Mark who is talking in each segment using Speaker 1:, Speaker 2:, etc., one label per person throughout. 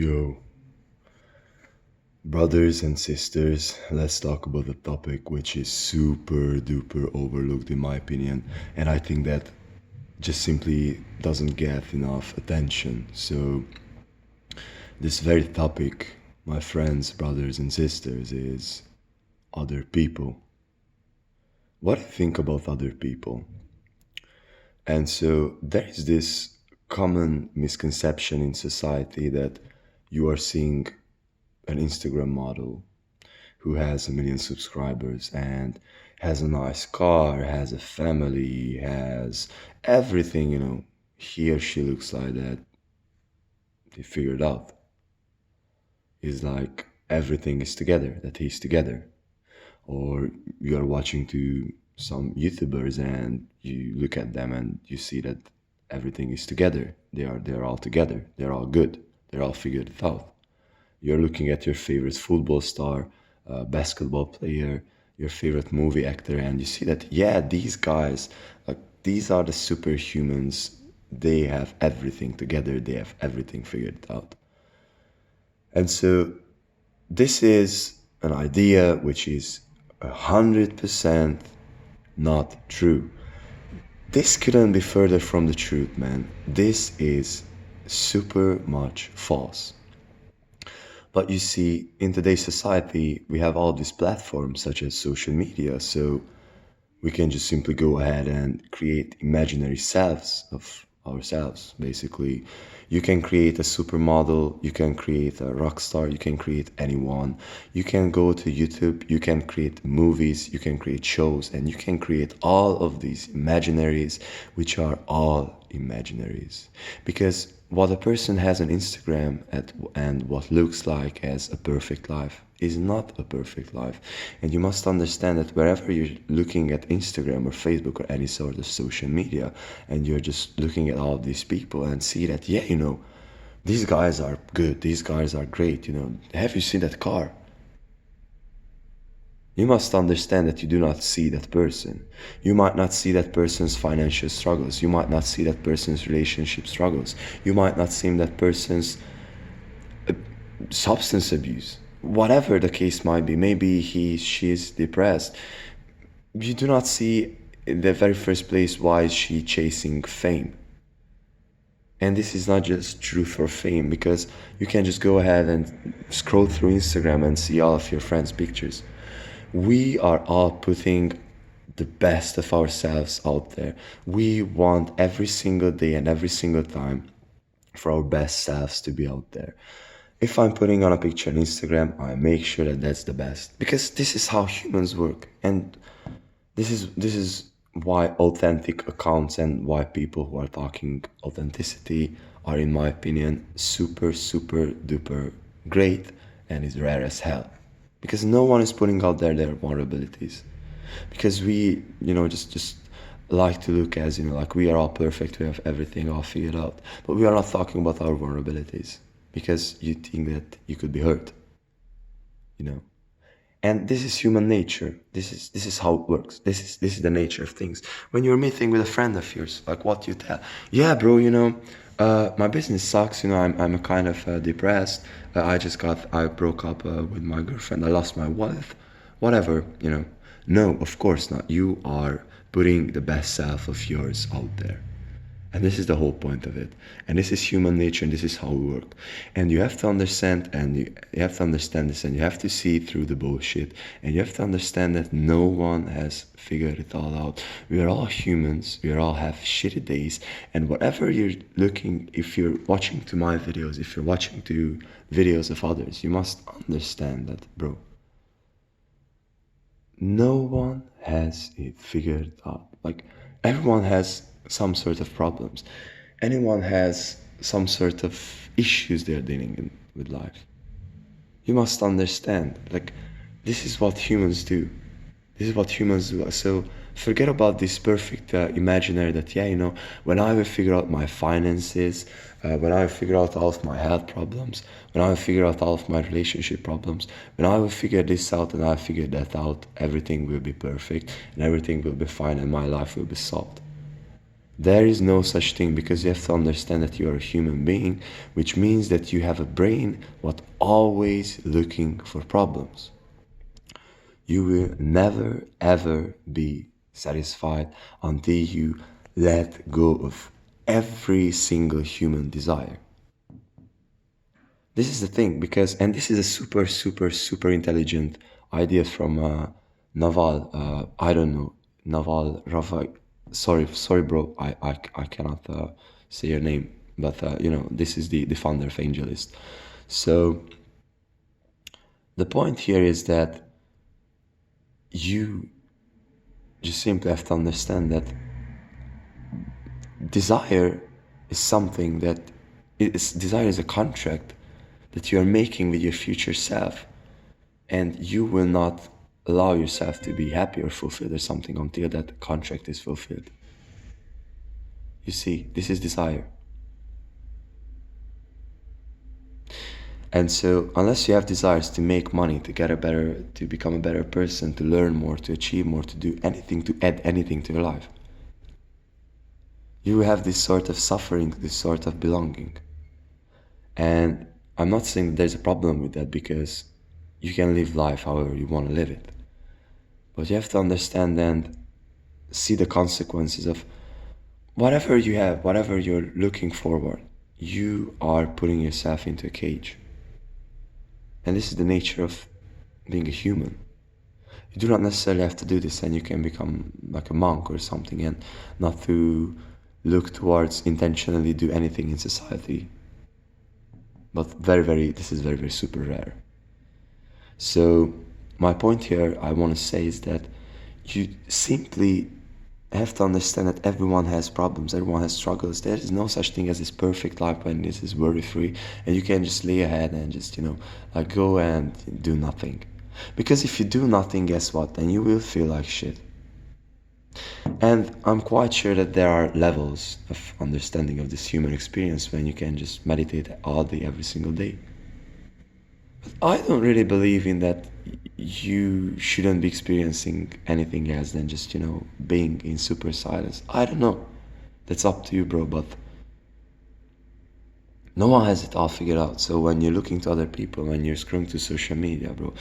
Speaker 1: Yo, brothers and sisters, let's talk about a topic which is super duper overlooked in my opinion, and I think that just simply doesn't get enough attention. So, this very topic, my friends, brothers, and sisters, is other people. What do you think about other people? And so, there is this common misconception in society that you are seeing an Instagram model who has 1 million subscribers and has a nice car, has a family, has everything, he or she looks like that. They figured out. Is like everything is together, that he's together. Or you are watching to some YouTubers and you look at them and you see that everything is together. They're all together. They're all good. They're all figured it out. You're looking at your favorite football star, basketball player, your favorite movie actor, and you see that, yeah, these guys, like, these are the superhumans. They have everything together, they have everything figured out. And so, this is an idea which is 100% not true. This couldn't be further from the truth, man. This is super much false. But you see, in today's society, we have all these platforms such as social media, so we can just simply go ahead and create imaginary selves of ourselves, basically. You can create a supermodel, you can create a rock star, you can create anyone. You can go to YouTube, you can create movies, you can create shows, and you can create all of these imaginaries, which are all imaginaries. Because what a person has on Instagram and what looks like as a perfect life is not a perfect life. And you must understand that wherever you're looking at Instagram or Facebook or any sort of social media, and you're just looking at all of these people and see that, yeah, these guys are good, these guys are great, have you seen that car? You must understand that you do not see that person. You might not see that person's financial struggles. You might not see that person's relationship struggles. You might not see that person's substance abuse. Whatever the case might be, maybe she's depressed. You do not see in the very first place why is she chasing fame. And this is not just true for fame, because you can just go ahead and scroll through Instagram and see all of your friends' pictures. We are all putting the best of ourselves out there. We want every single day and every single time for our best selves to be out there. If I'm putting on a picture on Instagram, I make sure that that's the best, because this is how humans work, and this is why authentic accounts and why people who are talking authenticity are, in my opinion, super super duper great and is rare as hell, because no one is putting out there their vulnerabilities, because we just like to look as like we are all perfect, we have everything all figured out, but we are not talking about our vulnerabilities because you think that you could be hurt, you know and this is human nature. This is how it works. This is the nature of things. When you're meeting with a friend of yours, like, what you tell, yeah, bro, my business sucks, I'm a kind of depressed. I broke up with my girlfriend, I lost my wife, whatever. No, of course not. You are putting the best self of yours out there, and this is the whole point of it. And this is human nature, and this is how we work. And you have to understand, and you have to understand this, and you have to see through the bullshit. And you have to understand that no one has figured it all out. We are all humans. We all have shitty days. And whatever you're looking, if you're watching to my videos, if you're watching to videos of others, you must understand that, bro, no one has it figured out. Like, everyone has some sort of problems. Anyone has some sort of issues they're dealing with life. You must understand, like, this is what humans do. This is what humans do. So forget about this perfect imaginary that, yeah, when I will figure out my finances, when I will figure out all of my health problems, when I will figure out all of my relationship problems, when I will figure this out and I figure that out, everything will be perfect and everything will be fine and my life will be solved. There is no such thing, because you have to understand that you are a human being, which means that you have a brain what always looking for problems. You will never ever be satisfied until you let go of every single human desire. This is the thing, because, and this is a super, super, super intelligent idea from Naval. I don't know, Naval Rafa. Sorry, bro. I cannot say your name, but this is the founder of AngelList. So the point here is that you just simply have to understand that desire is something that desire is a contract that you are making with your future self, and you will not allow yourself to be happy or fulfilled or something until that contract is fulfilled. You see, this is desire. And so unless you have desires to make money, to get a better, to become a better person, to learn more, to achieve more, to do anything, to add anything to your life, you have this sort of suffering, this sort of belonging. And I'm not saying that there's a problem with that, because you can live life however you want to live it. But you have to understand and see the consequences of whatever you have, whatever you're looking forward. You are putting yourself into a cage. And this is the nature of being a human. You do not necessarily have to do this, and you can become like a monk or something, and not to look towards intentionally do anything in society. But this is very, very super rare. So my point here I want to say is that you simply have to understand that everyone has problems, everyone has struggles. There is no such thing as this perfect life when this is worry-free, and you can just lay ahead and just, like go and do nothing. Because if you do nothing, guess what? Then you will feel like shit. And I'm quite sure that there are levels of understanding of this human experience when you can just meditate all day, every single day. But I don't really believe in that you shouldn't be experiencing anything else than just, being in super silence. I don't know. That's up to you, bro, but no one has it all figured out. So when you're looking to other people, when you're scrolling to social media, bro,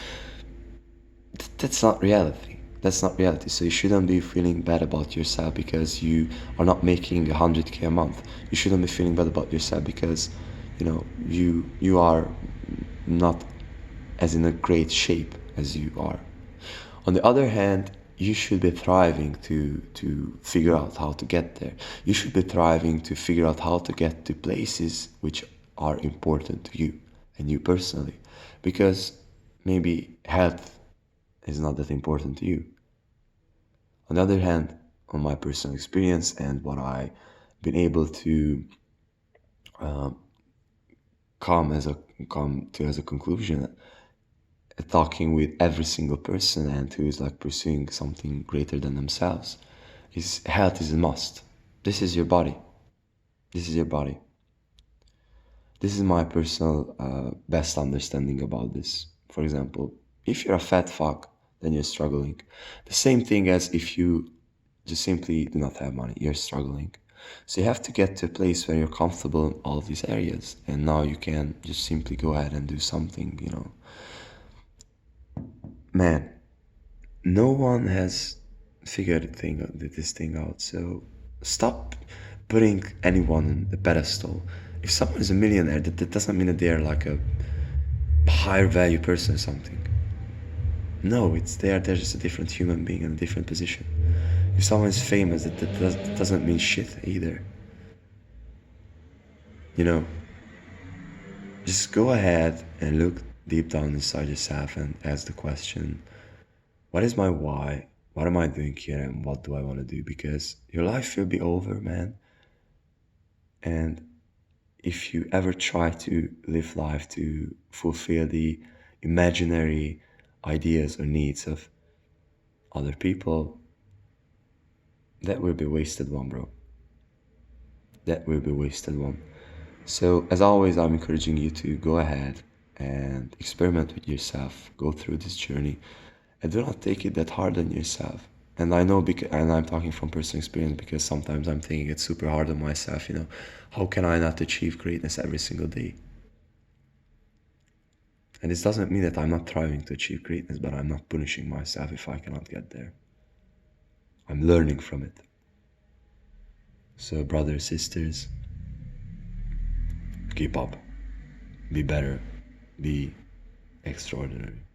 Speaker 1: that's not reality. That's not reality. So you shouldn't be feeling bad about yourself because you are not making 100K a month. You shouldn't be feeling bad about yourself because, you are not as in a great shape as you are. On the other hand, you should be thriving to figure out how to get there. You should be thriving to figure out how to get to places which are important to you and you personally. Because maybe health is not that important to you. On the other hand, on my personal experience and what I've been able to come to as a conclusion, talking with every single person and who is like pursuing something greater than themselves, is health is a must. This is your body. This is your body. This is my personal best understanding about this. For example, if you're a fat fuck, then you're struggling. The same thing as if you just simply do not have money, you're struggling. So you have to get to a place where you're comfortable in all of these areas, and now you can just simply go ahead and do something, Man, no one has figured this thing out, so stop putting anyone on the pedestal. If someone is a millionaire, that doesn't mean that they're like a higher value person or something. No, they're just a different human being in a different position. If someone is famous, that doesn't mean shit either. Just go ahead and look deep down inside yourself and ask the question, what is my why? What am I doing here and what do I want to do? Because your life will be over, man. And if you ever try to live life to fulfill the imaginary ideas or needs of other people, that will be wasted one, bro. That will be wasted one. So as always, I'm encouraging you to go ahead and experiment with yourself, go through this journey, and do not take it that hard on yourself. And I know, and I'm talking from personal experience, because sometimes I'm thinking it's super hard on myself, how can I not achieve greatness every single day? And this doesn't mean that I'm not striving to achieve greatness, but I'm not punishing myself if I cannot get there. I'm learning from it. So, brothers, sisters, keep up. Be better. Be extraordinary.